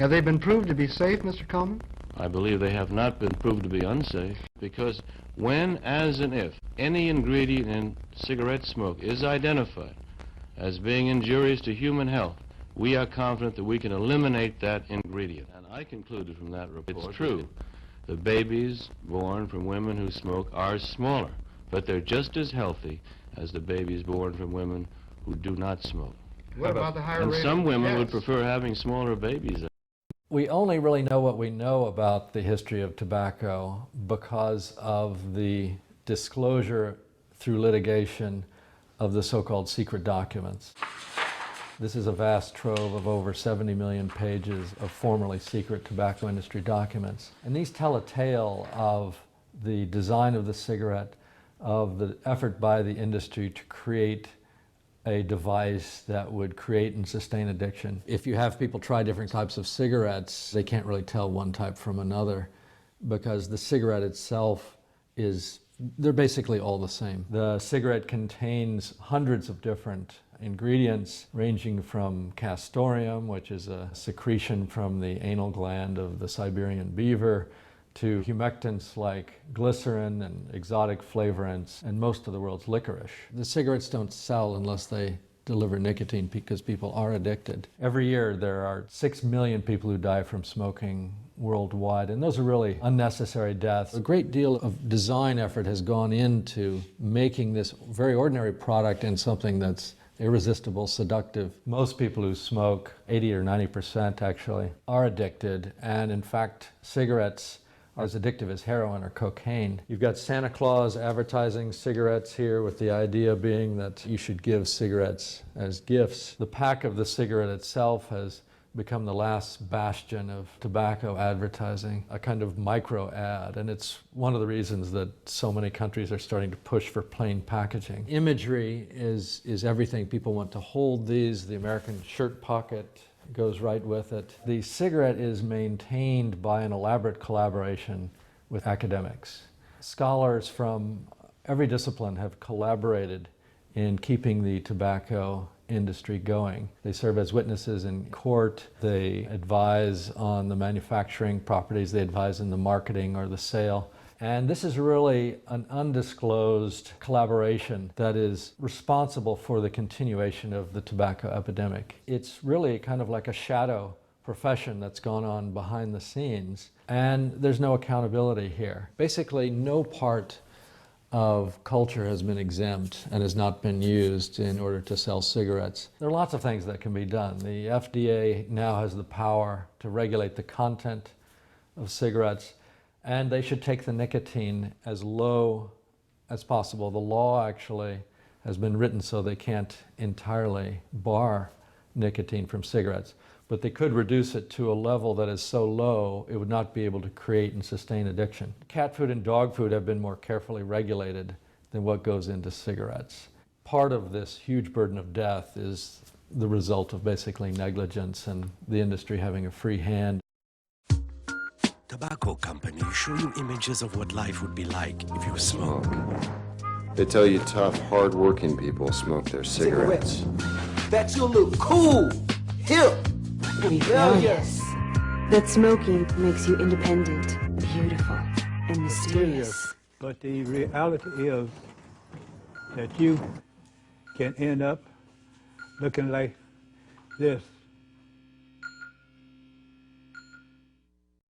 Have they been proved to be safe, Mr. Coleman? I believe they have not been proved to be unsafe, because when, as and if, any ingredient in cigarette smoke is identified as being injurious to human health, we are confident that we can eliminate that ingredient. And I concluded from that report, it's true, the babies born from women who smoke are smaller, but they're just as healthy as the babies born from women who do not smoke. What about the higher And rate some of women would deaths? prefer having smaller babies. We only really know what we know about the history of tobacco because of the disclosure through litigation of the so-called secret documents. This is a vast trove of over 70 million pages of formerly secret tobacco industry documents. And these tell a tale of the design of the cigarette, of the effort by the industry to create a device that would create and sustain addiction. If you have people try different types of cigarettes, they can't really tell one type from another because the cigarette itself they're basically all the same. The cigarette contains hundreds of different ingredients ranging from castoreum, which is a secretion from the anal gland of the Siberian beaver, to humectants like glycerin and exotic flavorants and most of the world's licorice. The cigarettes don't sell unless they deliver nicotine because people are addicted. Every year there are 6 million people who die from smoking worldwide, and those are really unnecessary deaths. A great deal of design effort has gone into making this very ordinary product into something that's irresistible, seductive. Most people who smoke, 80 or 90% actually, are addicted, and in fact cigarettes are as addictive as heroin or cocaine. You've got Santa Claus advertising cigarettes here with the idea being that you should give cigarettes as gifts. The pack of the cigarette itself has become the last bastion of tobacco advertising, a kind of micro ad, and it's one of the reasons that so many countries are starting to push for plain packaging. Imagery is everything. People want to hold these. The American shirt pocket goes right with it. The cigarette is maintained by an elaborate collaboration with academics. Scholars from every discipline have collaborated in keeping the tobacco industry going. They serve as witnesses in court. They advise on the manufacturing properties. They advise in the marketing or the sale. And this is really an undisclosed collaboration that is responsible for the continuation of the tobacco epidemic. It's really kind of like a shadow profession that's gone on behind the scenes, and there's no accountability here. Basically, no part of culture has been exempt and has not been used in order to sell cigarettes. There are lots of things that can be done. The FDA now has the power to regulate the content of cigarettes, and they should take the nicotine as low as possible. The law actually has been written so they can't entirely bar nicotine from cigarettes, but they could reduce it to a level that is so low it would not be able to create and sustain addiction. Cat food and dog food have been more carefully regulated than what goes into cigarettes. Part of this huge burden of death is the result of basically negligence and the industry having a free hand. Tobacco companies show you images of what life would be like if you smoke. They tell you tough, hard-working people smoke their cigarettes. That you look cool, hip, rebellious. That smoking makes you independent, beautiful, and mysterious. But the reality is that you can end up looking like this.